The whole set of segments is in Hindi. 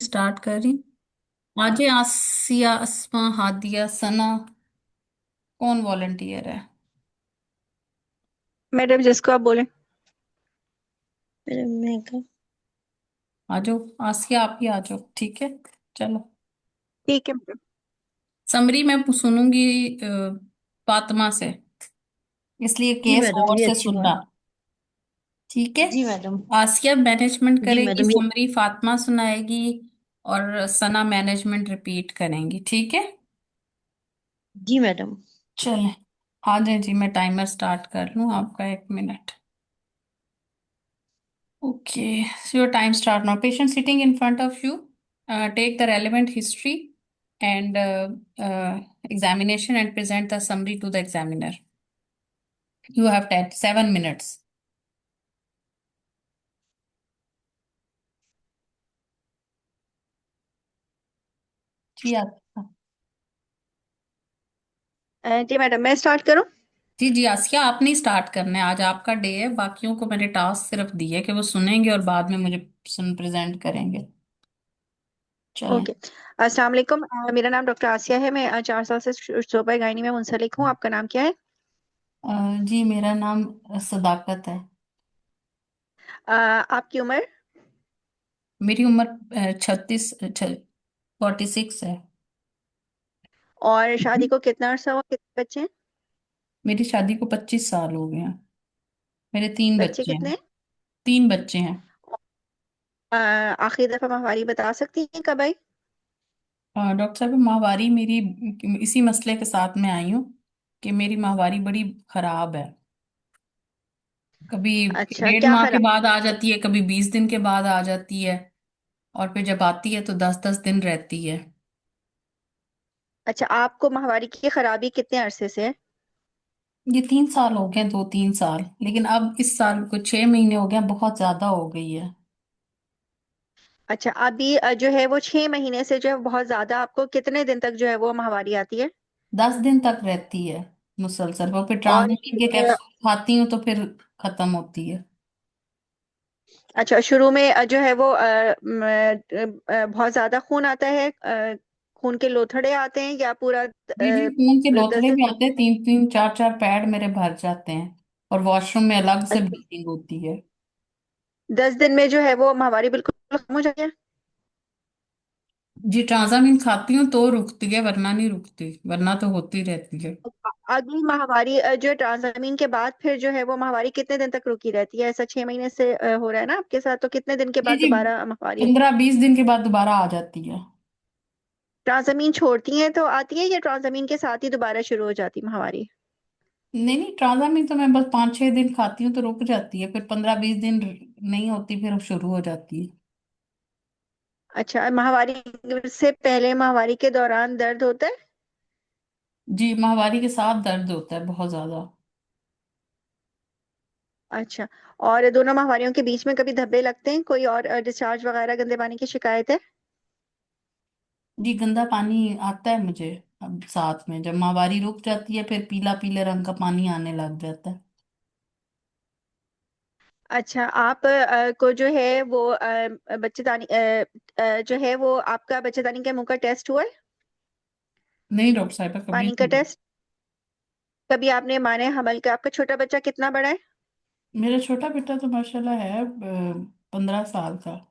स्टार्ट कर रही हूँ। आज आसिया, अस्मा, हादिया, सना, कौन वॉलंटियर है? मैडम जिसको आप बोले। मैडम मैं का। आ जाओ। आसिया, आप ही आ जाओ, ठीक है। चलो। ठीक है मैडम। समरी मैं सुनूंगी फातिमा से, इसलिए जी केस मैडम, और ये से अच्छी बात। सुनना। ठीक है। जी मैडम। आसिया मैनेजमेंट जी करेगी, मैडम, ये। समरी फातिमा सुनाएगी, और सना मैनेजमेंट रिपीट करेंगी, ठीक है। जी मैडम। चलें। हाँ जी जी, मैं टाइमर स्टार्ट कर लूँ आपका, 1 minute. Okay, so your time start now. Patient sitting in front of you. Take the relevant history and examination and present the summary to the examiner. You have 7 minutes. जी आप। जी मैडम, मैं स्टार्ट करूं? जी जी आसिया, आप नहीं स्टार्ट करना है, आज आपका डे है। बाकियों को मैंने टास्क सिर्फ दिए है कि वो सुनेंगे और बाद में मुझे सुन प्रेजेंट करेंगे। चलें। ओके। अस्सलाम वालेकुम। मेरा नाम डॉक्टर आसिया है। मैं 4 साल से शोबा गायनी में मुंसलिक हूँ। आपका नाम क्या है? जी मेरा नाम सदाकत है। आपकी उम्र? मेरी उम्र 46 है। और शादी को कितना अर्सा हुआ, कितने बच्चे हैं? मेरी शादी को 25 साल हो गए हैं। मेरे तीन बच्चे बच्चे कितने हैं। हैं? 3 बच्चे हैं। आखिरी दफा माहवारी बता सकती हैं कब आई? डॉक्टर साहब, माहवारी मेरी इसी मसले के साथ में आई हूँ कि मेरी माहवारी बड़ी खराब है। कभी अच्छा, डेढ़ क्या माह के खराब? बाद आ जाती है, कभी 20 दिन के बाद आ जाती है, और फिर जब आती है तो 10-10 दिन रहती है। अच्छा, आपको माहवारी की खराबी कितने अरसे से है? ये 3 साल हो गए, 2-3 साल, लेकिन अब इस साल को 6 महीने हो गए, बहुत ज्यादा हो गई है। अच्छा, अभी जो है वो 6 महीने से जो है बहुत ज्यादा, आपको कितने दिन तक जो है वो माहवारी आती है? 10 दिन तक रहती है मुसलसल, और फिर और ट्रांजिटिव के कैप्सूल खाती हूँ तो फिर खत्म होती है। अच्छा, शुरू में जो है वो बहुत ज्यादा खून आता है, खून के लोथड़े आते हैं या पूरा जी जी, खून के दस लोथड़े दिन भी आते हैं, 3-3 4-4 पैड मेरे भर जाते हैं, और वॉशरूम में अलग से अच्छा, ब्लीडिंग होती है। 10 दिन में जो है वो माहवारी बिल्कुल खत्म हो जाती है? जी ट्रांजामिन खाती हूँ तो रुकती है, वरना नहीं रुकती, वरना तो होती रहती है। अगली माहवारी जो ट्रांसमीन के बाद फिर जो है वो माहवारी कितने दिन तक रुकी रहती है? ऐसा 6 महीने से हो रहा है ना आपके साथ, तो कितने दिन के जी बाद जी, दोबारा माहवारी? 15-20 दिन के बाद दोबारा आ जाती है। ट्रांसमीन छोड़ती हैं तो आती है या ट्रांसमीन के साथ ही दोबारा शुरू हो जाती माहवारी? नहीं नहीं, ट्रांजामिन तो मैं बस 5-6 दिन खाती हूँ तो रुक जाती है, फिर 15-20 दिन नहीं होती, फिर शुरू हो जाती है। अच्छा, माहवारी से पहले माहवारी के दौरान दर्द होता है? जी माहवारी के साथ दर्द होता है बहुत ज्यादा। अच्छा, और दोनों माहवारियों के बीच में कभी धब्बे लगते हैं? कोई और डिस्चार्ज वगैरह, गंदे पानी की शिकायत है? जी गंदा पानी आता है मुझे। अब साथ में जब माहवारी रुक जाती है, फिर पीला पीले रंग का पानी आने लग जाता है। अच्छा, आप को जो है वो बच्चेदानी जो है वो आपका बच्चेदानी के मुंह का टेस्ट हुआ है? नहीं डॉक्टर साहिबा, कभी पानी का नहीं। टेस्ट? कभी आपने माने हमल का? आपका छोटा बच्चा कितना बड़ा है? मेरा छोटा बेटा तो माशाल्लाह है 15 साल का।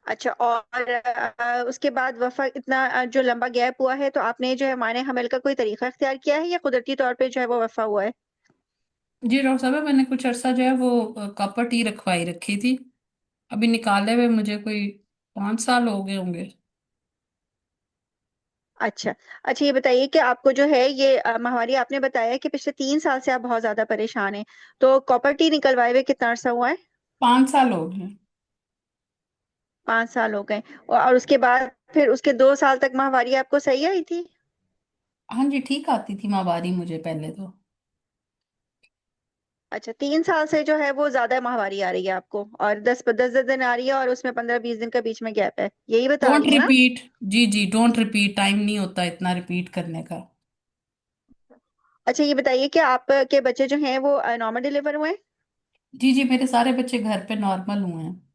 अच्छा, और उसके बाद वफा इतना जो लंबा गैप हुआ है, तो आपने जो है माने हमल का कोई तरीका इख्तियार किया है या कुदरती तौर पे जो है वो वफा हुआ है? जी डॉक्टर साहब, मैंने कुछ अरसा जो है वो कॉपर टी रखवाई रखी थी। अभी निकाले हुए मुझे कोई 5 साल हो गए होंगे। अच्छा। अच्छा, ये बताइए कि आपको जो है ये माहवारी, आपने बताया कि पिछले 3 साल से आप बहुत ज्यादा परेशान हैं, तो कॉपर टी निकलवाए हुए कितना अरसा हुआ है? 5 साल हो गए। 5 साल हो गए। और उसके बाद फिर उसके 2 साल तक माहवारी आपको सही आई थी? हाँ जी, ठीक आती थी माहवारी मुझे पहले तो। अच्छा, 3 साल से जो है वो ज्यादा माहवारी आ रही है आपको, और 10 10 दिन आ रही है, और उसमें 15 20 दिन का बीच में गैप है, यही बता डोंट रही है ना? रिपीट। जी जी, डोंट रिपीट, टाइम नहीं होता इतना रिपीट करने का। अच्छा, ये बताइए कि आपके बच्चे जो हैं वो नॉर्मल डिलीवर हुए हैं? जी जी, मेरे सारे बच्चे घर पे नॉर्मल हुए हैं।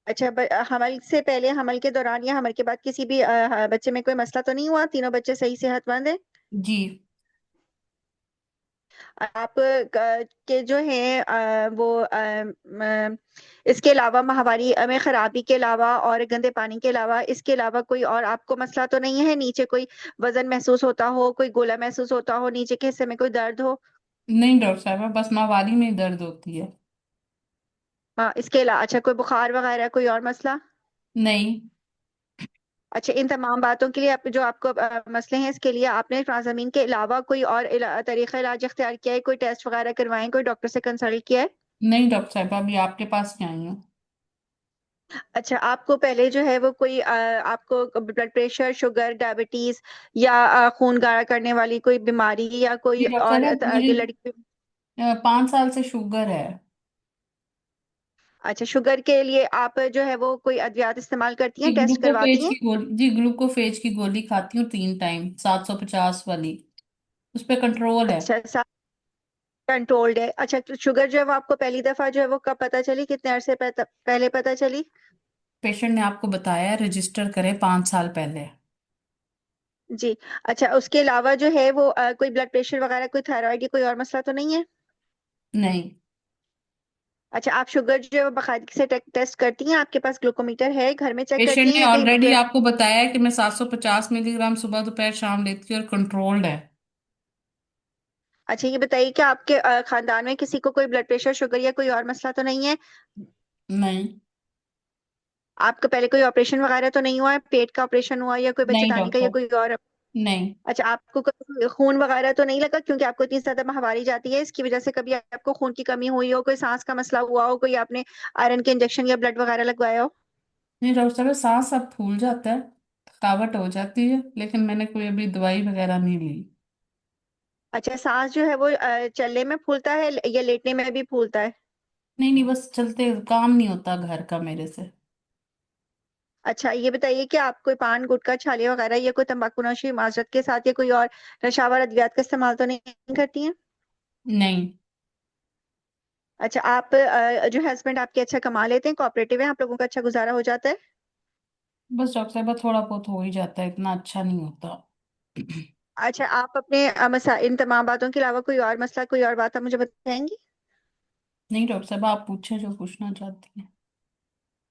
अच्छा, हमल से पहले, हमल के दौरान या हमल के बाद किसी भी बच्चे में कोई मसला तो नहीं हुआ? तीनों बच्चे सही सेहतमंद हैं? जी। आप के जो है वो इसके अलावा माहवारी में खराबी के अलावा और गंदे पानी के अलावा, इसके अलावा कोई और आपको मसला तो नहीं है? नीचे कोई वजन महसूस होता हो, कोई गोला महसूस होता हो, नीचे के हिस्से में कोई दर्द हो? नहीं डॉक्टर साहबा, बस माहवारी में ही दर्द होती है। हाँ, इसके अलावा अच्छा कोई बुखार वगैरह, कोई और मसला? नहीं। अच्छा, इन तमाम बातों के लिए आप जो आपको मसले हैं, इसके लिए आपने ट्रांसमीन के अलावा कोई और तरीका इलाज इख्तियार किया है? कोई टेस्ट वगैरह करवाए, कोई डॉक्टर से कंसल्ट किया है? नहीं डॉक्टर साहबा, अभी आपके पास ही आई हूँ। अच्छा, आपको पहले जो है वो कोई आपको ब्लड प्रेशर, शुगर, डायबिटीज या खून गाढ़ा करने वाली कोई बीमारी या कोई जी डॉक्टर और साहबा, मुझे लड़की? 5 साल से शुगर है। अच्छा, शुगर के लिए आप जो है वो कोई अद्वियात इस्तेमाल करती जी हैं, टेस्ट ग्लूकोफेज करवाती हैं? की गोली, जी ग्लूकोफेज की गोली खाती हूँ 3 टाइम, 750 वाली। उस पे कंट्रोल है। अच्छा, कंट्रोल्ड है। अच्छा, तो शुगर जो है वो आपको पहली दफा जो है वो कब पता चली, कितने अरसे पहले पता चली? पेशेंट ने आपको बताया रजिस्टर करें 5 साल पहले। जी। अच्छा, उसके अलावा जो है वो कोई ब्लड प्रेशर वगैरह, कोई थायराइड या कोई और मसला तो नहीं है? नहीं। अच्छा, आप शुगर जो है वो बाकायदगी से टेस्ट करती हैं? आपके पास ग्लूकोमीटर है, घर में चेक पेशेंट करती हैं ने या कहीं ऑलरेडी आपको बताया कि मैं 750 मिलीग्राम सुबह दोपहर शाम लेती हूँ और कंट्रोल्ड है। अच्छा, ये बताइए कि आपके खानदान में किसी को कोई ब्लड प्रेशर, शुगर या कोई और मसला तो नहीं है? नहीं। आपका पहले कोई ऑपरेशन वगैरह तो नहीं हुआ है? पेट का ऑपरेशन हुआ या कोई नहीं बच्चेदानी डॉक्टर का या साहब। कोई और? नहीं। अच्छा, आपको कोई खून वगैरह तो नहीं लगा, क्योंकि आपको इतनी ज्यादा माहवारी जाती है, इसकी वजह से कभी आपको खून की कमी हुई हो, कोई सांस का मसला हुआ हो, कोई आपने आयरन के इंजेक्शन या ब्लड वगैरह लगवाया हो? नहीं डॉक्टर साहब, सांस अब फूल जाता है, थकावट हो जाती है, लेकिन मैंने कोई अभी दवाई वगैरह नहीं ली। अच्छा, सांस जो है वो चलने में फूलता है या लेटने में भी फूलता है? नहीं नहीं, बस चलते, काम नहीं होता घर का मेरे से। अच्छा, ये बताइए कि आप कोई पान, गुटखा, छालिया वगैरह या कोई तंबाकूनोशी माजरत के साथ या कोई और नशावर अद्वियात का इस्तेमाल तो नहीं करती हैं? नहीं। अच्छा, आप जो हस्बैंड आपके अच्छा कमा लेते हैं, कोऑपरेटिव है, आप लोगों का अच्छा गुजारा हो जाता है? बस डॉक्टर साहब, थोड़ा बहुत हो ही जाता है, इतना अच्छा नहीं होता। अच्छा, आप अपने इन तमाम बातों के अलावा कोई और मसला, कोई और बात आप मुझे बताएंगी? नहीं डॉक्टर साहब, आप पूछे जो पूछना चाहती हैं।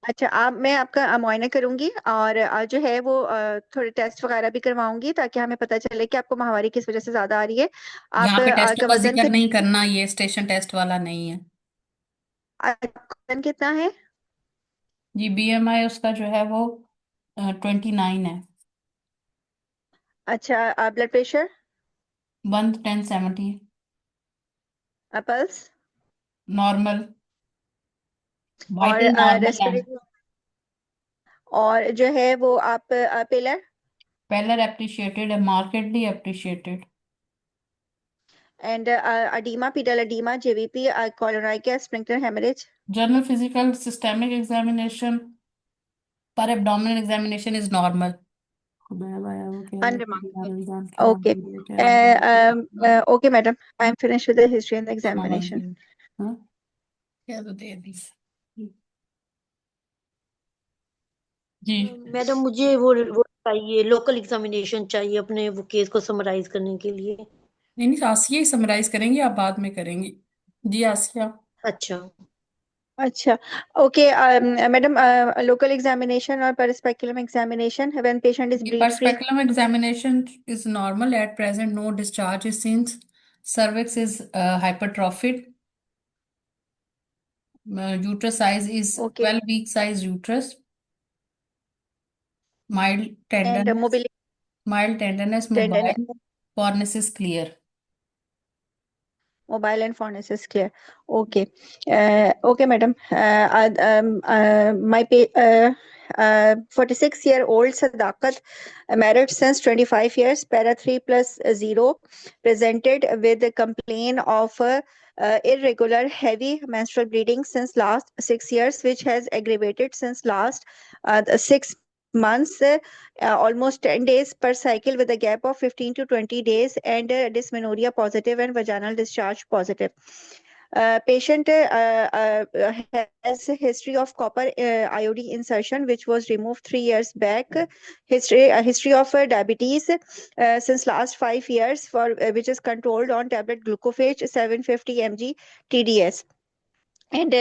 अच्छा, आप मैं आपका मुआयना करूंगी और जो है वो थोड़े टेस्ट वगैरह भी करवाऊंगी, ताकि हमें पता चले कि आपको माहवारी किस वजह से ज्यादा आ रही है। यहाँ पे टेस्टों का का वजन जिक्र कितना? नहीं करना, ये स्टेशन टेस्ट वाला नहीं है। आपका वजन कितना है? जी बीएमआई उसका जो है वो 29 है। अच्छा, ब्लड प्रेशर? 110/70। पल्स? नॉर्मल। और वाइटल नॉर्मल है। रेस्पिरेटरी? और जो है वो आप पिलर? पेलर एप्रिशिएटेड है, markedly appreciated. And oedema, pedal oedema, JVP, कोलोराइका, splinter haemorrhage? General physical systemic examination पर एब्डोमिनल एग्जामिनेशन इज नॉर्मल। खुदा बाया वो कह रहा है कि अनरिमार्केबल। हमारा एग्जाम खराब ओके। हो गया, कह रहा है okay madam, I am finish with the history and examination. समझ। हाँ, क्या तो दे दी। जी। मैडम मुझे वो चाहिए, लोकल एग्जामिनेशन चाहिए अपने वो केस को समराइज करने के लिए। नहीं नहीं, आसिया ही समराइज करेंगी, आप बाद में करेंगी। जी आसिया। अच्छा। अच्छा, ओके मैडम, लोकल एग्जामिनेशन और per speculum examination when patient is The bleed free? perspeculum examination is normal at present. No discharge is seen. Cervix is hypertrophied. Uterus size is okay, 12-week size uterus. Mild and tenderness. Mobility, Mild tenderness. Tendon, Mobile. Cornice is clear. Mobile and फोनेसिस clear? Okay. Okay madam, my 46-year-old Sadaqat, married since 25 years, para 3 plus 0, presented with a complaint of irregular heavy menstrual bleeding since last 6 years, which has aggravated since last 6 months, almost 10 days per cycle with a gap of 15 to 20 days, and dysmenorrhea positive and vaginal discharge positive. Patient has a history of copper IOD insertion, which was removed 3 years back. History of diabetes since last 5 years, for which is controlled on tablet glucophage 750 mg TDS. And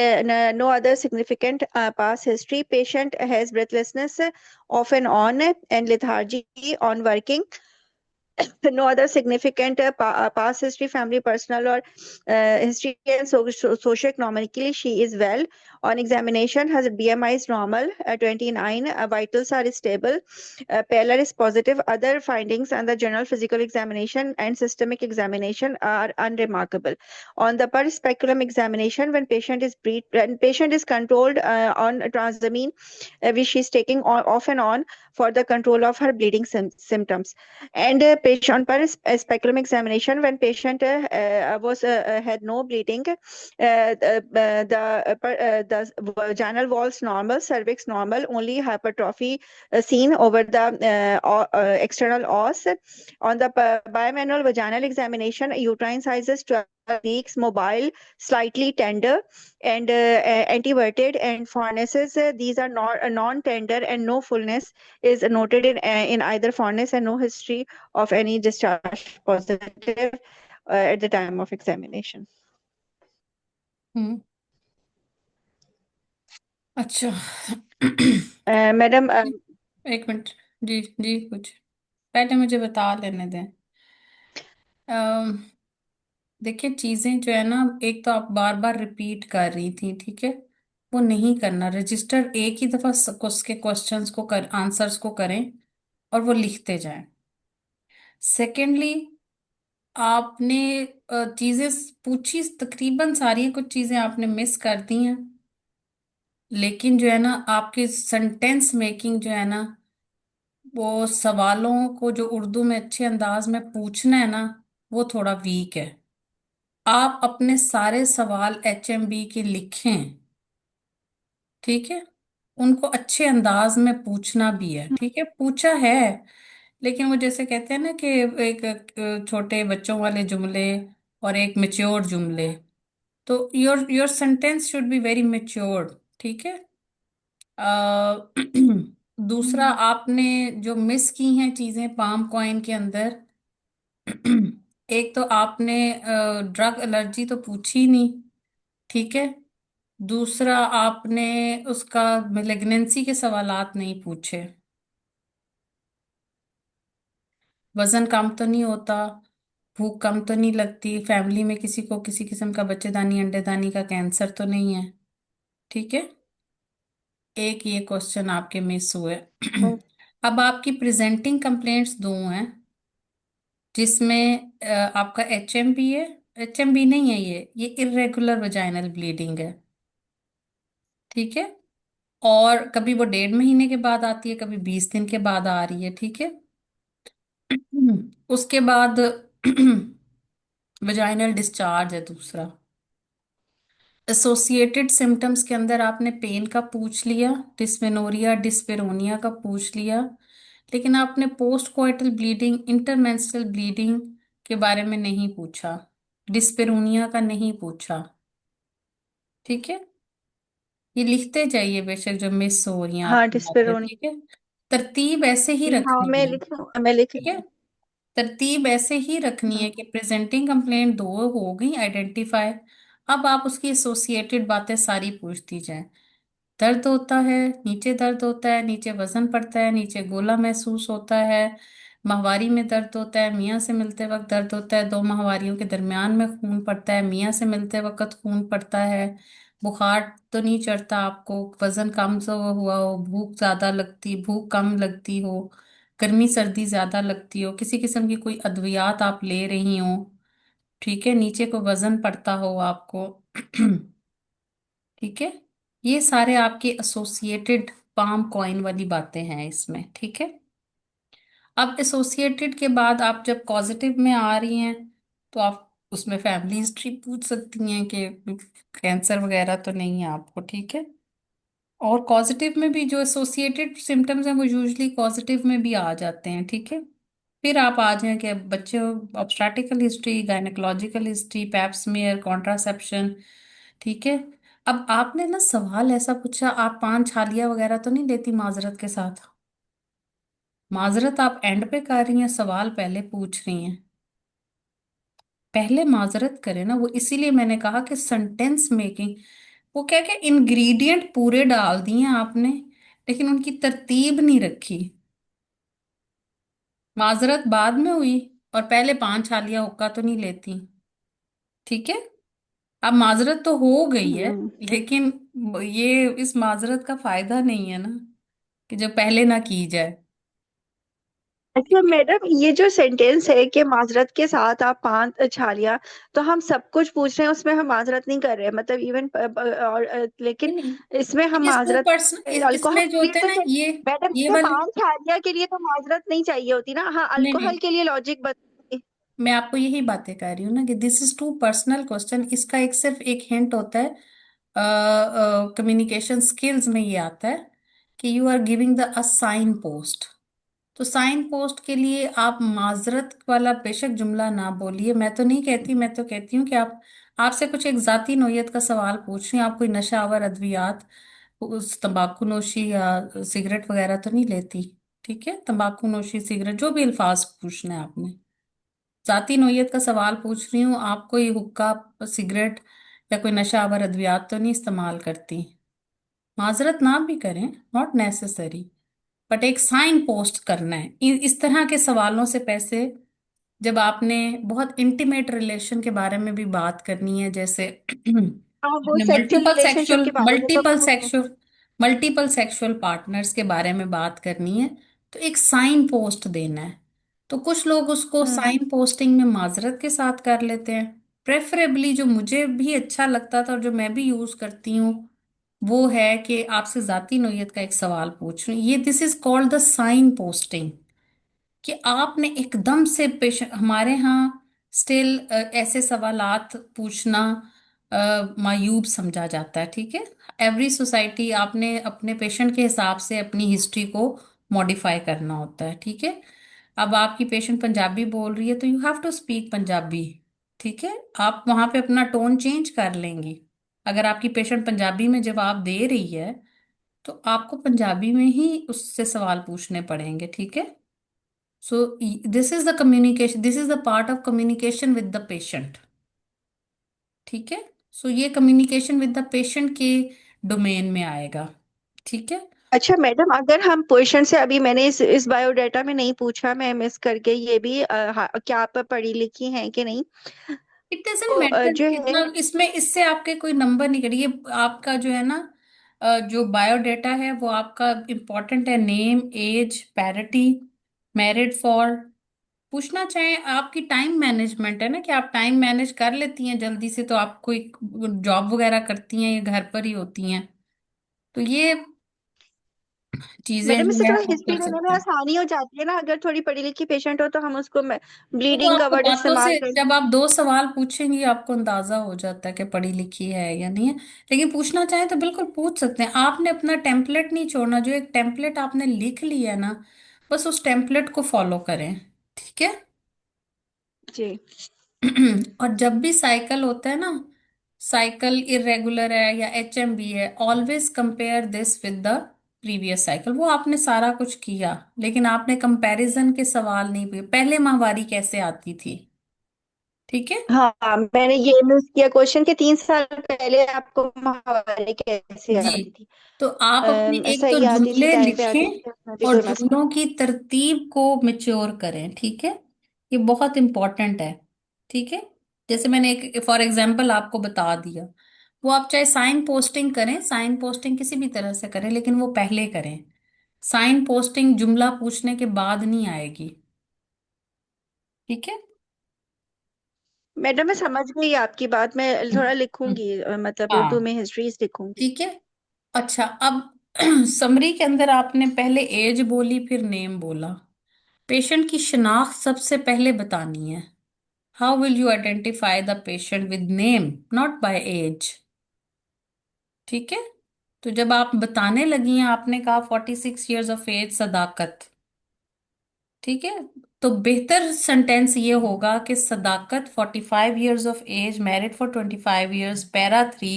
no other significant past history. Patient has breathlessness off and on, and lethargy on working. No other significant past history, family, personal, or history, and socioeconomically she is well. On examination, her BMI is normal, 29, vitals are stable, pallor is positive. Other findings on the general physical examination and systemic examination are unremarkable. On the per speculum examination, when patient is controlled on trazamine, which she is taking off and on for the control of her bleeding symptoms. And patient per speculum examination, when patient was had no bleeding, the vaginal walls normal, cervix normal, only hypertrophy seen over the external os. On the bimanual vaginal examination, uterine sizes 12 weeks, mobile, slightly tender, and antiverted, and furnaces. These are not non-tender, and no fullness is noted in either furnace, and no history of any discharge positive at the time of examination. अच्छा मैडम एक मिनट। जी जी, कुछ पहले मुझे बता लेने दें। देखिए, चीजें जो है ना, एक तो आप बार बार रिपीट कर रही थी, ठीक है, वो नहीं करना। रजिस्टर एक ही दफा उसके क्वेश्चंस को कर, आंसर्स को करें और वो लिखते जाएं। सेकेंडली, आपने चीजें पूछी तकरीबन सारी हैं, कुछ चीजें आपने मिस कर दी हैं, लेकिन जो है ना, आपकी सेंटेंस मेकिंग जो है ना, वो सवालों को जो उर्दू में अच्छे अंदाज में पूछना है ना, वो थोड़ा वीक है। आप अपने सारे सवाल HMB के लिखें, ठीक है, उनको अच्छे अंदाज में पूछना भी है, ठीक है, पूछा है, लेकिन वो जैसे कहते हैं ना कि एक छोटे बच्चों वाले जुमले और एक मेच्योर जुमले, तो your your sentence should be very matured, ठीक है। अ, दूसरा, आपने जो मिस की हैं चीजें पाम कॉइन के अंदर, एक तो आपने ड्रग एलर्जी तो पूछी नहीं, ठीक है। दूसरा, आपने उसका मेलिग्नेंसी के सवालात नहीं पूछे। वजन कम तो नहीं होता, भूख कम तो नहीं लगती, फैमिली में किसी को किसी किस्म का बच्चेदानी अंडेदानी का कैंसर तो नहीं है, ठीक है। एक ये क्वेश्चन आपके मिस हुए। अब आपकी प्रेजेंटिंग कंप्लेंट्स दो हैं, जिसमें आपका HMB है, HMB नहीं है, ये इरेगुलर वजाइनल ब्लीडिंग है, ठीक है। और कभी वो 1.5 महीने के बाद आती है, कभी 20 दिन के बाद आ रही है, ठीक है। उसके बाद वजाइनल डिस्चार्ज है दूसरा। एसोसिएटेड सिम्टम्स के अंदर आपने पेन का पूछ लिया, डिस्मेनोरिया डिस्पेरोनिया का पूछ लिया, लेकिन आपने post coital bleeding, intermenstrual bleeding के बारे में नहीं पूछा, डिस्पेरोनिया का नहीं पूछा, ठीक है। ये लिखते जाइए बेशक जो मिस हो रही हैं हाँ, आपकी बातें, डिस्पेरोन। ठीक है। तरतीब ऐसे ही हाँ, रखनी है, मैं लिख ठीक रही है। हूँ। तरतीब ऐसे ही रखनी है कि प्रेजेंटिंग कंप्लेंट दो हो गई आइडेंटिफाई, अब आप उसकी एसोसिएटेड बातें सारी पूछती जाएं। दर्द होता है, नीचे दर्द होता है, नीचे वजन पड़ता है, नीचे गोला महसूस होता है, माहवारी में दर्द होता है, मियाँ से मिलते वक्त दर्द होता है, दो माहवारियों के दरमियान में खून पड़ता है, मियाँ से मिलते वक्त खून पड़ता है, बुखार तो नहीं चढ़ता आपको, वजन कम से हुआ हो, भूख कम लगती हो, गर्मी सर्दी ज्यादा लगती हो, किसी किस्म की कोई अद्वियात आप ले रही हो, ठीक है, नीचे को वजन पड़ता हो आपको, ठीक है। ये सारे आपके एसोसिएटेड पाम कॉइन वाली बातें हैं इसमें, ठीक है। अब एसोसिएटेड के बाद आप जब पॉजिटिव में आ रही हैं, तो आप उसमें फैमिली हिस्ट्री पूछ सकती हैं कि कैंसर वगैरह तो नहीं है आपको, ठीक है। और पॉजिटिव में भी जो एसोसिएटेड सिम्टम्स हैं वो यूजुअली पॉजिटिव में भी आ जाते हैं, ठीक है। फिर आप आ जाएं कि बच्चे obstetrical history, gynaecological history, pap smear, contraception. ठीक है। अब आपने ना सवाल ऐसा पूछा, आप पान छालिया वगैरह तो नहीं लेती माजरत के साथ? माजरत आप एंड पे कर रही हैं, सवाल पहले पूछ रही हैं। पहले माजरत करें ना, वो इसीलिए मैंने कहा कि सेंटेंस मेकिंग, वो क्या क्या इंग्रेडिएंट पूरे डाल दिए आपने, लेकिन उनकी तरतीब नहीं रखी। माजरत बाद में हुई, और पहले पान छालिया हुक्का तो नहीं लेती। ठीक है। अब माजरत तो हो गई है, हम्म। लेकिन ये इस माजरत का फायदा नहीं है ना, कि जो पहले ना की जाए। अच्छा मैडम, ये जो सेंटेंस है कि माजरत के साथ आप पान छालिया, तो हम सब कुछ पूछ रहे हैं, उसमें हम माजरत नहीं कर रहे हैं, मतलब इवन और लेकिन नहीं नहीं, इसमें हम इट इज टू माजरत पर्सन, अल्कोहल इसमें जो के लिए होता है तो ना मैडम ये इसमें वाले। पान छालिया के लिए तो माजरत नहीं चाहिए होती ना। हाँ, नहीं नहीं, अल्कोहल के लिए लॉजिक बता। मैं आपको यही बातें कर रही हूँ ना कि this is too personal question. इसका एक सिर्फ एक हिंट होता है, कम्युनिकेशन स्किल्स में ये आता है कि you are giving the a sign post. तो साइन पोस्ट के लिए आप माजरत वाला बेशक जुमला ना बोलिए, मैं तो नहीं कहती, मैं तो कहती हूँ कि आप, आपसे कुछ एक जाती नोयत का सवाल पूछ रही हैं, आप कोई नशा आवर अद्वियात, उस तंबाकू नोशी या सिगरेट वगैरह तो नहीं लेती। ठीक है, तंबाकू नोशी, सिगरेट, जो भी अल्फाज पूछना है आपने, जाती नोयत का सवाल पूछ रही हूँ, आप कोई हुक्का, सिगरेट या कोई नशा आवर अद्वियात तो नहीं इस्तेमाल करती। माजरत ना भी करें, नॉट नेसेसरी, बट एक साइन पोस्ट करना है। इस तरह के सवालों से पैसे, जब आपने बहुत इंटीमेट रिलेशन के बारे में भी बात करनी है, जैसे हाँ, वो आपने सेक्सुअल रिलेशनशिप के बारे में तो मल्टीपल सेक्सुअल पार्टनर्स के बारे में बात करनी है, तो एक साइन पोस्ट देना है। तो कुछ लोग उसको हम्म। साइन पोस्टिंग में माजरत के साथ कर लेते हैं। प्रेफरेबली जो मुझे भी अच्छा लगता था और जो मैं भी यूज करती हूँ, वो है कि आपसे जाती नोयत का एक सवाल पूछ रही हूँ, ये this is called the sign posting. कि आपने एकदम से पेश, हमारे यहाँ स्टिल ऐसे सवालात पूछना मायूब समझा जाता है। ठीक है। एवरी सोसाइटी, आपने अपने पेशेंट के हिसाब से अपनी हिस्ट्री को मॉडिफाई करना होता है। ठीक है। अब आपकी पेशेंट पंजाबी बोल रही है तो you have to speak Punjabi. ठीक है। आप वहां पे अपना टोन चेंज कर लेंगी। अगर आपकी पेशेंट पंजाबी में जवाब दे रही है, तो आपको पंजाबी में ही उससे सवाल पूछने पड़ेंगे। ठीक है। So this is the communication, this is the part of communication with the patient. ठीक है। सो ये कम्युनिकेशन विद द पेशेंट के डोमेन में आएगा। ठीक है। अच्छा मैडम, अगर हम पोजीशन से, अभी मैंने इस बायोडाटा में नहीं पूछा, मैं मिस करके ये भी क्या आप पढ़ी लिखी हैं कि नहीं, इट डजेंट तो मैटर जो है। कितना, इसमें इससे आपके कोई नंबर नहीं करिए। आपका जो है ना, जो बायोडाटा है वो आपका इम्पोर्टेंट है, name, age, parity, married for, पूछना चाहें आपकी टाइम मैनेजमेंट है ना, कि आप टाइम मैनेज कर लेती हैं जल्दी से, तो आप कोई जॉब वगैरह करती हैं या घर पर ही होती हैं, तो ये चीजें मैडम, जो इससे है थोड़ा आप हिस्ट्री कर लेने में सकते हैं। आसानी हो जाती है ना, अगर थोड़ी पढ़ी लिखी पेशेंट हो तो हम उसको तो वो ब्लीडिंग का आपको वर्ड बातों से, इस्तेमाल कर। जब आप दो सवाल पूछेंगी आपको अंदाजा हो जाता है कि पढ़ी लिखी है या नहीं है। लेकिन पूछना चाहें तो बिल्कुल पूछ सकते हैं। आपने अपना टेम्पलेट नहीं छोड़ना, जो एक टेम्पलेट आपने लिख लिया है ना, बस उस टेम्पलेट को फॉलो करें। ठीक है। जी। और जब भी साइकिल होता है ना, साइकिल इरेगुलर है या HMB है, always compare this with the previous cycle. वो आपने सारा कुछ किया, लेकिन आपने कंपैरिजन के सवाल नहीं पूछे, पहले माहवारी कैसे आती थी। ठीक है। हाँ, मैंने ये मिस किया क्वेश्चन के 3 साल पहले आपको महावारी कैसे जी। आती थी। तो आप अपने एक तो सही आती थी, जुमले टाइम पे आती थी, लिखें उसमें भी और कोई मसला। जुमलों की तरतीब को मेच्योर करें। ठीक है। ये बहुत इंपॉर्टेंट है। ठीक है। जैसे मैंने एक फॉर एग्जांपल आपको बता दिया, वो आप चाहे साइन पोस्टिंग करें, साइन पोस्टिंग किसी भी तरह से करें, लेकिन वो पहले करें। साइन पोस्टिंग जुमला पूछने के बाद नहीं आएगी। ठीक है। मैडम, मैं समझ गई आपकी बात, मैं थोड़ा हम्म, लिखूंगी, मतलब उर्दू हाँ। में हिस्ट्रीज लिखूंगी। ठीक है। अच्छा, अब समरी के अंदर आपने पहले एज बोली, फिर नेम बोला। पेशेंट की शिनाख्त सबसे पहले बतानी है। How will you identify the patient with name, not by age. ठीक है। तो जब आप बताने लगी हैं, आपने कहा 46 ईयर्स ऑफ एज, सदाकत। ठीक है। तो बेहतर सेंटेंस ये होगा कि सदाकत 45 years of age, married for 25 years, para 3,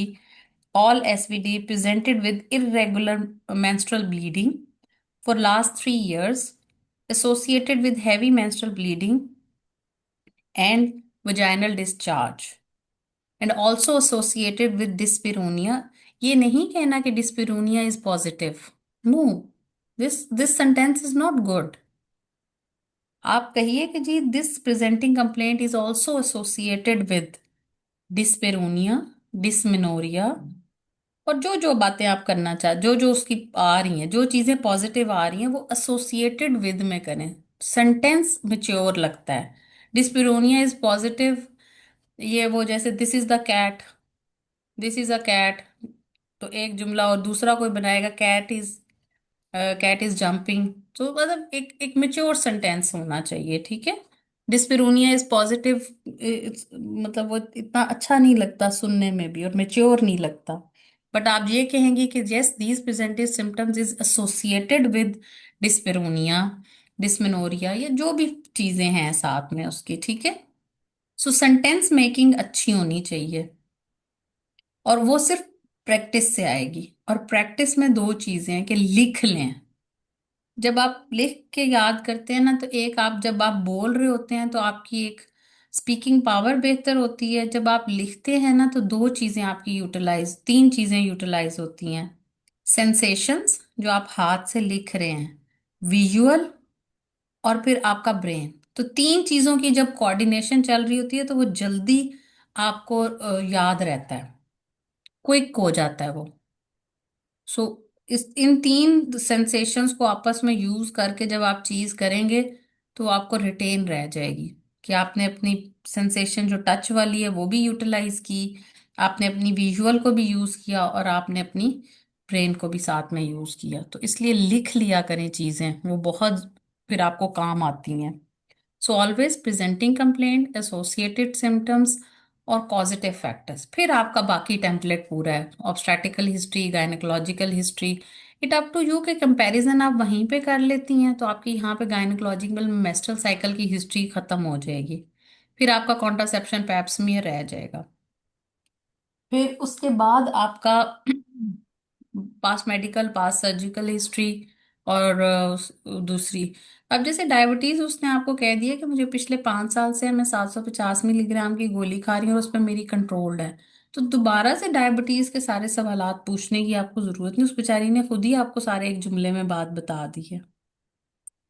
all SVD, presented with irregular menstrual bleeding for last 3 years, associated with heavy menstrual bleeding and vaginal discharge, and also associated with dyspareunia. ये नहीं कहना कि dyspareunia is positive. No, this sentence is not good. आप कहिए कि जी this presenting complaint is also associated with dyspareunia, dysmenorrhoea, और जो जो बातें आप करना चाह, जो जो उसकी आ रही हैं, जो चीजें पॉजिटिव आ रही हैं, वो एसोसिएटेड विद में करें। सेंटेंस मेच्योर लगता है। डिस्पेरोनिया इज पॉजिटिव, ये वो जैसे this is the cat, this is a cat, तो एक जुमला, और दूसरा कोई बनाएगा कैट इज जंपिंग। तो मतलब एक मेच्योर सेंटेंस होना चाहिए, ठीक है। डिस्पेरोनिया इज पॉजिटिव, मतलब वो इतना अच्छा नहीं लगता सुनने में भी, और मेच्योर नहीं लगता। बट आप ये कहेंगे कि yes these presented symptoms is associated with dyspareunia, dysmenorrhoea, या जो भी चीजें हैं साथ में उसकी, ठीक है। सो सेंटेंस मेकिंग अच्छी होनी चाहिए, और वो सिर्फ प्रैक्टिस से आएगी। और प्रैक्टिस में दो चीजें हैं कि लिख लें। जब आप लिख के याद करते हैं ना, तो एक आप जब आप बोल रहे होते हैं तो आपकी एक स्पीकिंग पावर बेहतर होती है। जब आप लिखते हैं ना, तो दो चीजें आपकी यूटिलाइज, तीन चीजें यूटिलाइज होती हैं। सेंसेशंस जो आप हाथ से लिख रहे हैं, विजुअल, और फिर आपका ब्रेन। तो तीन चीजों की जब कोऑर्डिनेशन चल रही होती है तो वो जल्दी आपको याद रहता है, क्विक हो जाता है वो। सो इस इन तीन सेंसेशंस को आपस में यूज करके जब आप चीज करेंगे, तो आपको रिटेन रह जाएगी कि आपने अपनी सेंसेशन जो टच वाली है वो भी यूटिलाइज की, आपने अपनी विजुअल को भी यूज किया, और आपने अपनी ब्रेन को भी साथ में यूज किया। तो इसलिए लिख लिया करें चीजें, वो बहुत फिर आपको काम आती हैं। So always presenting complaint, associated symptoms और कॉजेटिव फैक्टर्स, फिर आपका बाकी टेम्पलेट पूरा है। Obstetrical history, gynaecological history, it up to you के कंपैरिजन आप वहीं पे कर लेती हैं, तो आपकी यहाँ पे गायनेकोलॉजिकल मेंस्ट्रुअल साइकिल की हिस्ट्री खत्म हो जाएगी। फिर आपका कॉन्ट्रासेप्शन पैप्समियर रह जाएगा। फिर उसके बाद आपका पास मेडिकल, पास सर्जिकल हिस्ट्री, और दूसरी, अब जैसे डायबिटीज उसने आपको कह दिया कि मुझे पिछले 5 साल से मैं 750 मिलीग्राम की गोली खा रही हूँ और उस पर मेरी कंट्रोल्ड है। तो दोबारा से डायबिटीज के सारे सवालात पूछने की आपको जरूरत नहीं, उस बेचारी ने खुद ही आपको सारे एक जुमले में बात बता दी है,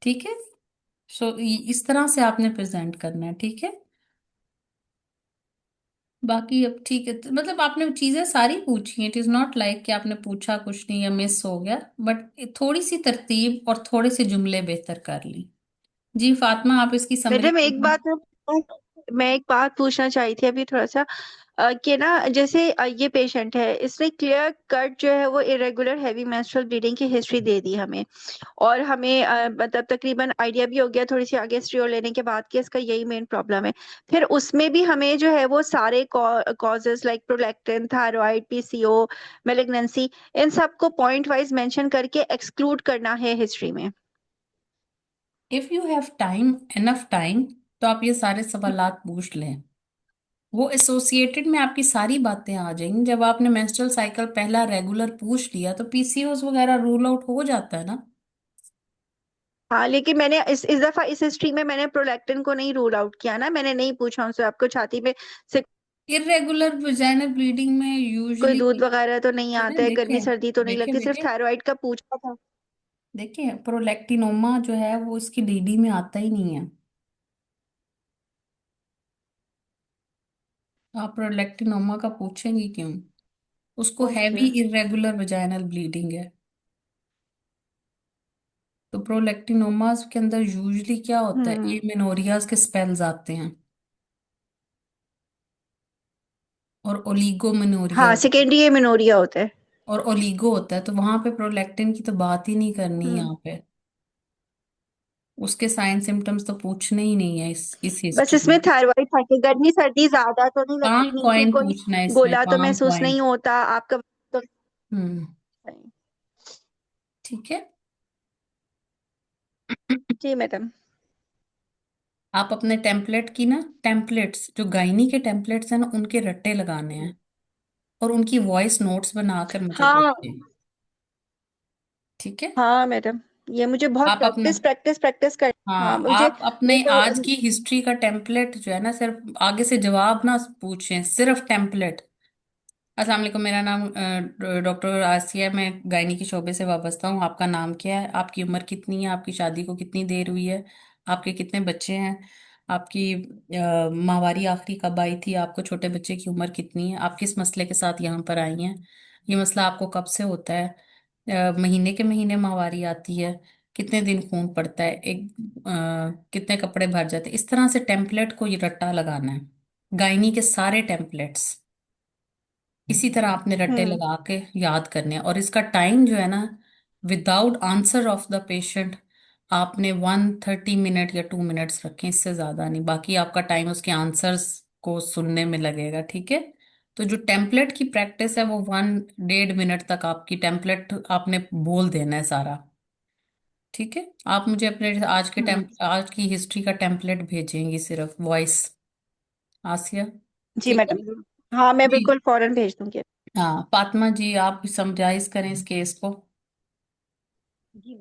ठीक है। सो इस तरह से आपने प्रेजेंट करना है, ठीक है। बाकी अब ठीक है, तो मतलब आपने चीजें सारी पूछी हैं, इट इज नॉट लाइक कि आपने पूछा कुछ नहीं या मिस हो गया, बट थोड़ी सी तरतीब और थोड़े से जुमले बेहतर कर ली। जी फातिमा, आप इसकी समरी। मैडम मैं एक बात पूछना चाहिए थी अभी थोड़ा सा, कि ना जैसे ये पेशेंट है, इसने क्लियर कट जो है वो इरेगुलर हैवी मेंस्ट्रुअल ब्लीडिंग की हिस्ट्री दे दी हमें, और हमें मतलब तकरीबन आइडिया भी हो गया थोड़ी सी आगे हिस्ट्री और लेने के बाद कि इसका यही मेन प्रॉब्लम है। फिर उसमें भी हमें जो है वो सारे causes like prolactin, thyroid, PCO, malignancy, इन सबको पॉइंट वाइज मेंशन करके एक्सक्लूड करना है हिस्ट्री में। If you have time, enough time, तो आप ये सारे सवालात पूछ लें। वो एसोसिएटेड में आपकी सारी बातें आ जाएंगी। जब आपने मेंस्ट्रुअल साइकिल पहला रेगुलर पूछ लिया, तो पीसीओएस वगैरह रूल आउट हो जाता है ना। हाँ, लेकिन मैंने इस दफा इस हिस्ट्री में मैंने प्रोलैक्टिन को नहीं रूल आउट किया ना, मैंने नहीं पूछा उनसे आपको छाती में से इरेगुलर वजाइनल ब्लीडिंग में कोई यूजुअली, दूध वगैरह तो नहीं आता सुने है, गर्मी देखें, सर्दी तो नहीं देखें लगती, सिर्फ बेटे, थायराइड का पूछा था। देखिए प्रोलैक्टिनोमा जो है वो इसकी डीडी में आता ही नहीं है। आप प्रोलैक्टिनोमा का पूछेंगी क्यों? उसको okay. Heavy irregular vaginal bleeding है। तो प्रोलैक्टिनोमास के अंदर यूजुअली क्या होता है, हम्म। ये मेनोरियाज के स्पेल्स आते हैं, और ओलिगोमेनोरिया, हाँ, सेकेंडरी एमेनोरिया होता है। और ओलिगो होता है। तो वहां पे प्रोलैक्टिन की तो बात ही नहीं करनी हम्म। यहाँ पे। उसके साइन सिम्टम्स तो पूछने ही नहीं है इस बस हिस्ट्री इसमें में। थायराइड था कि गर्मी सर्दी ज्यादा तो नहीं लगती, पाम नीचे कॉइन कोई पूछना है इसमें, गोला तो पाम महसूस कॉइन। नहीं होता आपका तो। हम्म। ठीक है। जी मैडम। आप अपने टेम्पलेट की ना, टेम्पलेट्स जो गायनी के टेम्पलेट्स हैं ना, उनके रट्टे लगाने हैं और उनकी वॉइस नोट्स बनाकर मुझे हाँ भेजिए। ठीक है। हाँ मैडम, ये मुझे बहुत आप अपना, प्रैक्टिस कर। हाँ हाँ, मुझे आप अपने ये आज जो की हिस्ट्री का टेम्पलेट जो है ना, सिर्फ आगे से जवाब ना पूछें, सिर्फ टेम्पलेट। अस्सलाम वालेकुम, मेरा नाम डॉक्टर आसिया है, मैं गायनी के शोबे से वाबस्ता हूँ। आपका नाम क्या है? आपकी उम्र कितनी है? आपकी शादी को कितनी देर हुई है? आपके कितने बच्चे हैं? आपकी माहवारी आखिरी कब आई थी? आपको छोटे बच्चे की उम्र कितनी है? आप किस मसले के साथ यहाँ पर आई हैं? ये मसला आपको कब से होता है? महीने के महीने माहवारी आती है? कितने दिन खून पड़ता है? कितने कपड़े भर जाते हैं? इस तरह से टेम्पलेट को ये रट्टा लगाना है, गायनी के सारे टेम्पलेट्स इसी तरह आपने रट्टे हम्म लगा के याद करने हैं। और इसका टाइम जो है ना, without answer of the patient, आपने 130 मिनट या 2 मिनट्स रखें, इससे ज्यादा नहीं। बाकी आपका टाइम उसके आंसर्स को सुनने में लगेगा। ठीक है। तो जो टेम्पलेट की प्रैक्टिस है वो 1 1.5 मिनट तक आपकी टेम्पलेट आपने बोल देना है सारा। ठीक है। आप मुझे अपने हम्म। आज की हिस्ट्री का टेम्पलेट भेजेंगी, सिर्फ वॉइस, आसिया। जी ठीक है। मैडम, हाँ मैं जी। बिल्कुल फौरन भेज दूंगी। हाँ, फातिमा जी, आप समझाइज करें इस केस को। जी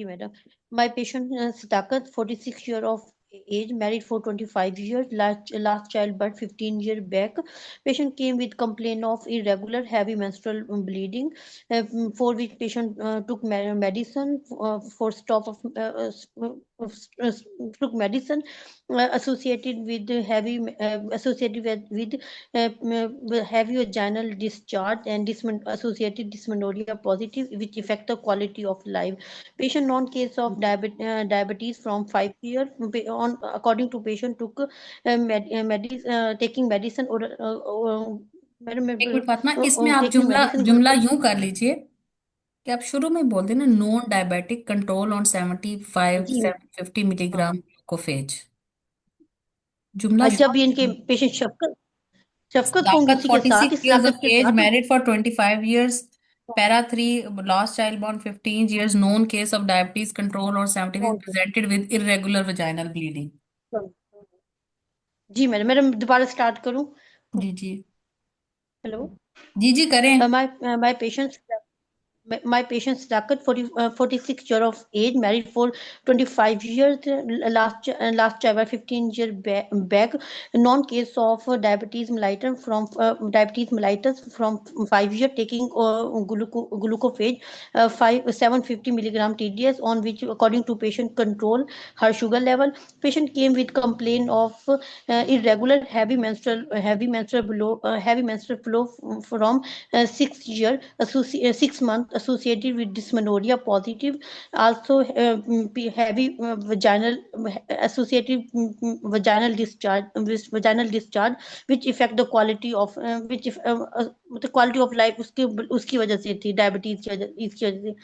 madam, my patient Sitakat, 46 year of age, married for 25 years, last childbirth 15 year back. Patient came with complaint of irregular heavy menstrual bleeding, for which patient took medicine for stop of took medicine associated with heavy vaginal discharge and associated dysmenorrhea positive, which affect the quality of life. Patient known case of diabetes from 5 years. On according to patient took taking medicine or एक मिनट फातिमा, इसमें आप taking जुमला medicine जुमला glucose. यूं कर लीजिए कि आप शुरू में बोल देना, नॉन डायबिटिक कंट्रोल ऑन 75 जी 750 मिलीग्राम हाँ, ग्लूकोफेज। जुमला जब भी शॉर्ट। इनके पेशेंट शफकत शफकत होंगे सदाकत उसी के फोर्टी साथ, सिक्स इस ईयर्स लाकत ऑफ के एज, साथ married for 25 years, para 3, last child born 15 years, known case of diabetes control और 75, presented with irregular vaginal bleeding. जी मैडम दोबारा स्टार्ट करूं? जी जी। हेलो, जी जी करें। my patients my patient Sadakat, 46 year of age, married for 25 years, last child 15 year back, non case of diabetes mellitus from 5 year, taking glucophage 750 milligram TDS, on which according to patient control her sugar level. Patient came with complaint of irregular heavy menstrual flow from 6 year 6 months, associated with dysmenorrhea positive, also heavy vaginal associated vaginal discharge, which affect the quality of the quality of life, उसकी वजह से थी, डायबिटीज की वजह, इसकी वजह से,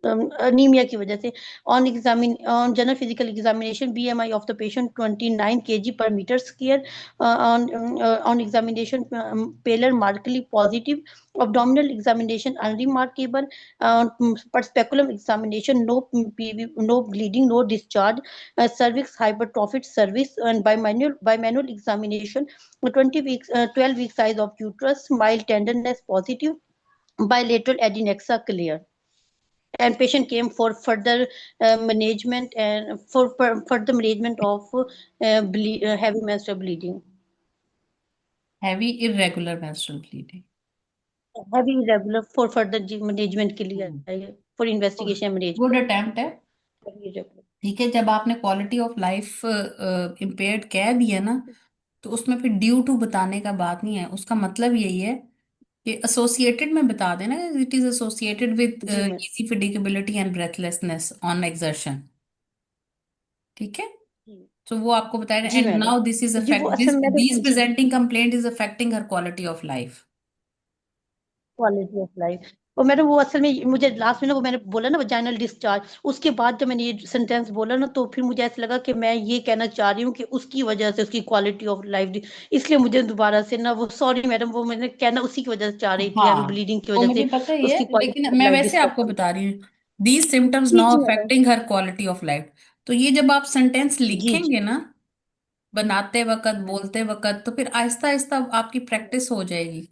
अनीमिया की वजह से. On general physical examination, BMI of the patient 29 kg per meter square. On examination, pallor markedly positive. Abdominal examination unremarkable. Per speculum examination, no bleeding, no discharge. Cervix hypertrophic cervix. And by manual examination, 20 weeks 12 week size of uterus, mild tenderness positive, bilateral adnexa clear. And patient came for further management and further management of heavy menstrual bleeding. Heavy irregular menstrual bleeding. Heavy irregular for further management के लिए आए हैं, for investigation good management. Attempt है। Heavy irregular. ठीक है। जब आपने क्वालिटी ऑफ लाइफ इम्पेयर्ड कह दिया ना, तो उसमें फिर ड्यू टू बताने का बात नहीं है। उसका मतलब यही है कि एसोसिएटेड में बता देना, इट इज एसोसिएटेड विद जी ma'am. Easy fatigability and breathlessness on exertion. ठीक है। तो वो आपको बताया, जी and madam. Now this is जी वो अफेक्ट असल में दिस मैडम, जी, presenting complaint is affecting her quality of life. Quality of life. और मैडम वो असल में मुझे लास्ट में ना, वो मैंने बोला ना वजाइनल डिस्चार्ज, उसके बाद जब मैंने ये सेंटेंस बोला ना, तो फिर मुझे ऐसा लगा कि मैं ये कहना चाह रही हूँ कि उसकी वजह से उसकी क्वालिटी ऑफ लाइफ, इसलिए मुझे दोबारा से ना, वो सॉरी मैडम, वो मैंने कहना उसी की वजह से चाह रही थी, हैवी हाँ, ब्लीडिंग की वो वजह मुझे से पता ही है, उसकी क्वालिटी लेकिन ऑफ मैं लाइफ वैसे डिस्टर्ब आपको थी. बता रही हूँ, दीज सिम्टम्स जी नाउ जी madam. Affecting her quality of life. तो ये जब आप सेंटेंस जी जी लिखेंगे ना, बनाते वक्त, बोलते वक्त, तो फिर आहिस्ता आहिस्ता आपकी प्रैक्टिस हो जाएगी।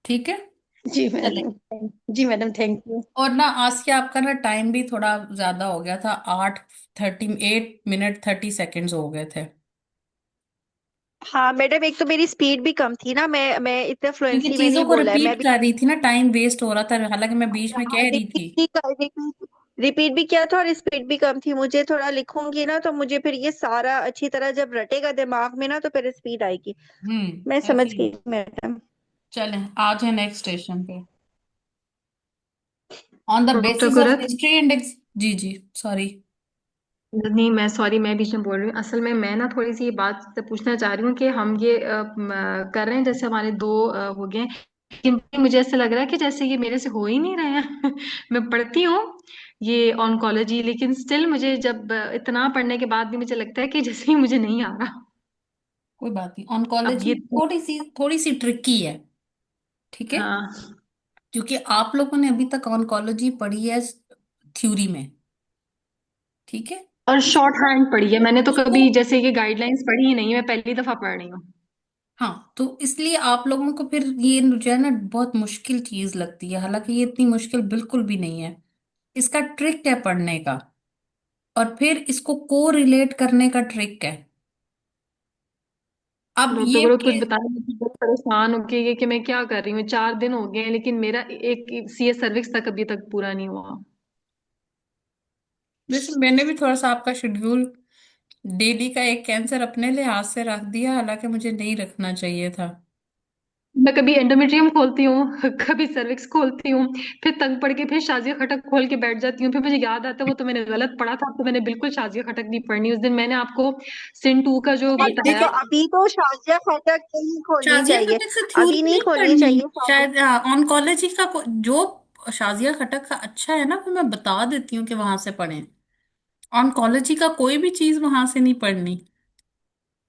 ठीक है। जी चलिए। मैडम। जी मैडम, थैंक यू। और ना आज के आपका ना टाइम भी थोड़ा ज्यादा हो गया था, 8:38 हो गए थे। हाँ मैडम, एक तो मेरी स्पीड भी कम थी ना, मैं इतना क्योंकि फ्लुएंसी में चीजों नहीं को बोला है मैं रिपीट भी। कर रही थी ना, टाइम वेस्ट हो रहा था, हालांकि मैं बीच में हाँ, कह रही थी। रिपीट भी किया था और स्पीड भी कम थी। मुझे थोड़ा लिखूंगी ना तो मुझे फिर ये सारा अच्छी तरह जब रटेगा दिमाग में ना तो फिर स्पीड आएगी। मैं ऐसे समझ ही। गई मैडम। चलें, आ जाए नेक्स्ट स्टेशन पे। On the doctor basis of गुरत। हिस्ट्री एंड जी जी, सॉरी। नहीं, मैं सॉरी, मैं बीच में बोल रही हूँ। असल में मैं ना थोड़ी सी ये बात पूछना चाह रही हूँ कि हम ये कर रहे हैं, जैसे हमारे दो हो गए हैं, लेकिन मुझे ऐसा लग रहा है कि जैसे ये मेरे से हो ही नहीं रहे हैं। मैं पढ़ती हूँ ये ऑन्कोलॉजी, लेकिन स्टिल मुझे जब इतना पढ़ने के बाद भी मुझे लगता है कि जैसे ही मुझे नहीं आ रहा। कोई बात नहीं, अब ऑन्कोलॉजी ये थोड़ी सी ट्रिकी है। ठीक है। हाँ क्योंकि आप लोगों ने अभी तक ऑन्कोलॉजी पढ़ी है थ्योरी में। ठीक है। और शॉर्ट हैंड पढ़ी है मैंने, तो उसको, कभी जैसे ये गाइडलाइंस पढ़ी ही नहीं है, मैं पहली दफा पढ़ रही हूँ। हाँ, तो इसलिए आप लोगों को फिर ये जो है ना बहुत मुश्किल चीज लगती है, हालांकि ये इतनी मुश्किल बिल्कुल भी नहीं है। इसका ट्रिक है पढ़ने का, और फिर इसको को रिलेट करने का ट्रिक है। अब डॉक्टर ये गुरु कुछ बताएं, मैं बहुत परेशान हो गई कि मैं क्या कर रही हूँ। 4 दिन हो गए हैं लेकिन मेरा एक सीए सर्विक्स तक अभी तक पूरा नहीं हुआ। वैसे मैंने भी थोड़ा सा आपका शेड्यूल डेली का एक कैंसर अपने लिहाज से रख दिया, हालांकि मुझे नहीं रखना चाहिए था। मैं कभी एंडोमेट्रियम खोलती हूँ, कभी सर्विक्स खोलती हूँ, फिर तंग पड़ के फिर शाजिया खटक खोल के बैठ जाती हूँ। फिर मुझे याद आता है वो तो मैंने गलत पढ़ा था, अब तो मैंने बिल्कुल शाजिया खटक नहीं पढ़नी। उस दिन मैंने आपको सिन 2 का जो नहीं, देखो बताया। देखिए, अभी तो शाजिया खटक नहीं खोलनी शाजिया चाहिए। खटक से थ्योरी अभी नहीं नहीं खोलनी पढ़नी। चाहिए शाजिया। शायद ऑन्कोलॉजी का जो शाजिया खटक का अच्छा है ना, वो मैं बता देती हूँ कि वहां से पढ़ें। ऑन्कोलॉजी का कोई भी चीज वहां से नहीं पढ़नी।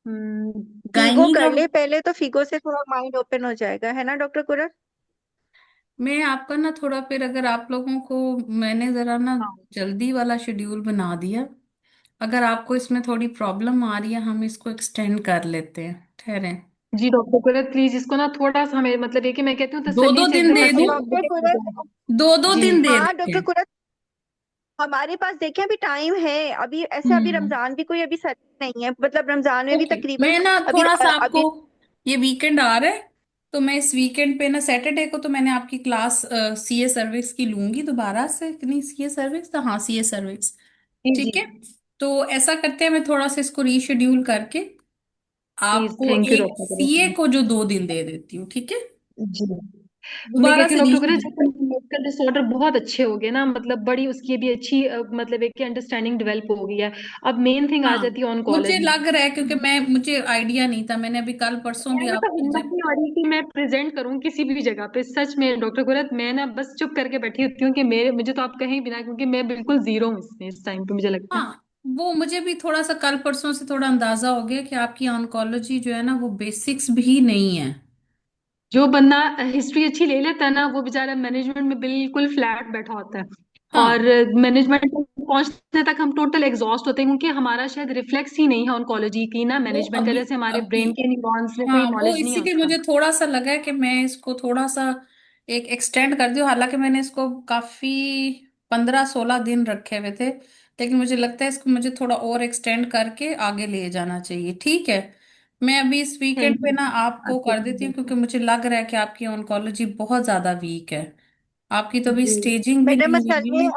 फीगो गायनी का, कर ले पहले, तो फीगो से थोड़ा माइंड ओपन हो जाएगा, है ना डॉक्टर कुरर? मैं आपका ना थोड़ा, फिर अगर आप लोगों को, मैंने जरा ना हाँ जल्दी वाला शेड्यूल बना दिया। अगर आपको इसमें थोड़ी प्रॉब्लम आ रही है, हम इसको एक्सटेंड कर लेते हैं, ठहरें। जी डॉक्टर गुरु प्लीज इसको ना थोड़ा सा हमें मतलब ये कि मैं कहती हूँ दो तसल्ली दो से दिन एकदम दे अच्छे दूं, से डॉक्टर मुझे हो कुरर, जाए। दो दो जी दिन दे हाँ देते डॉक्टर हैं। कुरर, हमारे पास देखें अभी टाइम है। अभी ऐसे अभी हम्म। रमजान भी कोई अभी सर नहीं है, मतलब रमजान में भी ओके, तकरीबन मैं ना अभी थोड़ा सा आपको, अभी। ये वीकेंड आ रहा है, तो मैं इस वीकेंड पे ना सैटरडे को तो मैंने आपकी क्लास सीए सर्विस की लूंगी दोबारा से, नहीं सीए सर्विस तो, हाँ सीए सर्विस। जी जी ठीक है। तो ऐसा करते हैं, मैं थोड़ा सा इसको रीशेड्यूल करके प्लीज, आपको थैंक यू एक डॉक्टर सीए गुरु। को जो 2 दिन दे देती हूँ, ठीक है। जी मैं दोबारा कहती से हूँ डॉक्टर गुरु, रीशेड्यूल। जैसे मेडिकल डिसऑर्डर बहुत अच्छे हो गए ना, मतलब बड़ी उसकी भी अच्छी मतलब एक अंडरस्टैंडिंग डेवलप हो गई है। अब मेन थिंग आ हाँ, जाती है मुझे ऑन्कोलॉजी। लग रहा है, क्योंकि मुझे आइडिया नहीं था, मैंने अभी कल परसों भी मैं तो आपको हिम्मत नहीं हो रही कि मैं प्रेजेंट करूं किसी भी जगह पे। सच में डॉक्टर गुरत, मैं ना बस चुप करके बैठी होती हूँ कि मेरे मुझे तो आप कहीं बिना, क्योंकि मैं बिल्कुल जीरो हूँ इसमें इस टाइम पे मुझे लगता है। हाँ, वो मुझे भी थोड़ा सा कल परसों से थोड़ा अंदाजा हो गया कि आपकी ऑन्कोलॉजी जो है ना वो बेसिक्स भी नहीं है। जो बंदा हिस्ट्री अच्छी ले लेता है ना, वो बेचारा मैनेजमेंट में बिल्कुल फ्लैट बैठा होता है। और हाँ, मैनेजमेंट पहुंचने तक हम टोटल एग्जॉस्ट होते हैं, क्योंकि हमारा शायद रिफ्लेक्स ही नहीं है ऑन्कोलॉजी की ना वो मैनेजमेंट का, अभी जैसे हमारे अभी ब्रेन के न्यूरॉन्स में हाँ, कोई वो नॉलेज नहीं है इसीलिए उसका। मुझे थोड़ा सा लगा कि मैं इसको थोड़ा सा एक एक्सटेंड कर दूं, हालांकि मैंने इसको काफी 15-16 दिन रखे हुए थे, लेकिन मुझे लगता है इसको मुझे थोड़ा और एक्सटेंड करके आगे ले जाना चाहिए। ठीक है। मैं अभी इस वीकेंड थैंक पे यू। ना आपको कर देती हूँ, क्योंकि मुझे लग रहा है कि आपकी ऑन्कोलॉजी बहुत ज्यादा वीक है। आपकी तो अभी जी स्टेजिंग भी मैडम नहीं असल हुई में है।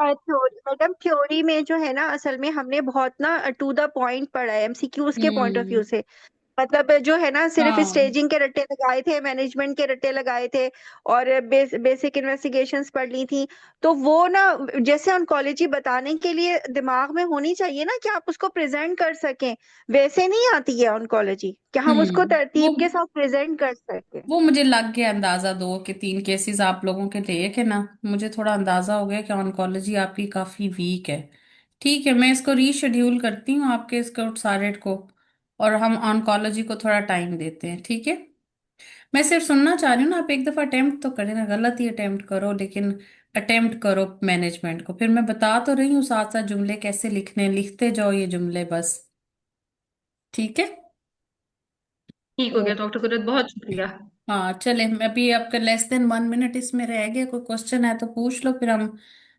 मैडम थ्योरी में जो है ना, असल में हमने बहुत ना टू द पॉइंट पढ़ा है एमसीक्यूज के पॉइंट ऑफ व्यू हम्म। से। मतलब जो है ना, सिर्फ हाँ। स्टेजिंग के रट्टे लगाए थे, मैनेजमेंट के रट्टे लगाए थे, और बेसिक इन्वेस्टिगेशंस पढ़ ली थी। तो वो ना, जैसे ऑन्कोलॉजी बताने के लिए दिमाग में होनी चाहिए ना कि आप उसको प्रेजेंट कर सकें। वैसे नहीं आती है ऑन्कोलॉजी कि हम उसको वो तरतीब के साथ प्रेजेंट कर सकें। वो मुझे लग गया अंदाजा, 2 के 3 केसेस आप लोगों के थे कि ना, मुझे थोड़ा अंदाजा हो गया कि ऑन्कोलॉजी आपकी काफी वीक है। ठीक है, मैं इसको रीशेड्यूल करती हूँ आपके इसको सारे को, और हम ऑन्कोलॉजी को थोड़ा टाइम देते हैं। ठीक है। मैं सिर्फ सुनना चाह रही हूँ ना, आप एक दफा अटेम्प्ट तो करें ना, गलत ही अटेम्प्ट करो, लेकिन अटेम्प्ट करो मैनेजमेंट को। फिर मैं बता तो रही हूँ साथ साथ जुमले कैसे लिखने हैं, लिखते जाओ ये जुमले बस। ठीक है। ठीक हो तो गया डॉक्टर कुदरत, बहुत शुक्रिया। हाँ चले, मैं अभी आपका लेस देन 1 मिनट इसमें रह गया, कोई क्वेश्चन है तो पूछ लो, फिर हम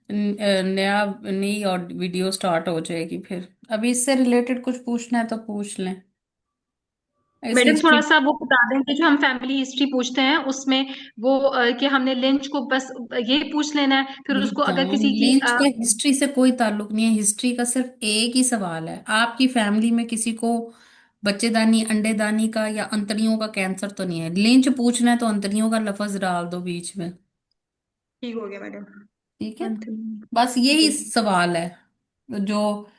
नई और वीडियो स्टार्ट हो जाएगी। फिर अभी इससे रिलेटेड कुछ पूछना है तो पूछ लें। इस मैडम हिस्ट्री थोड़ा सा वो बता दें कि जो हम फैमिली हिस्ट्री पूछते हैं उसमें वो कि हमने लिंच को बस ये पूछ लेना है, फिर उसको अगर किसी की लिंच का हिस्ट्री से कोई ताल्लुक नहीं है। हिस्ट्री का सिर्फ एक ही सवाल है, आपकी फैमिली में किसी को बच्चेदानी अंडेदानी का या अंतड़ियों का कैंसर तो नहीं है। लिंच पूछना है तो अंतड़ियों का लफ्ज डाल दो बीच में। ठीक हो गया मैडम। ठीक है, अंत में। बस यही जी। सवाल है जो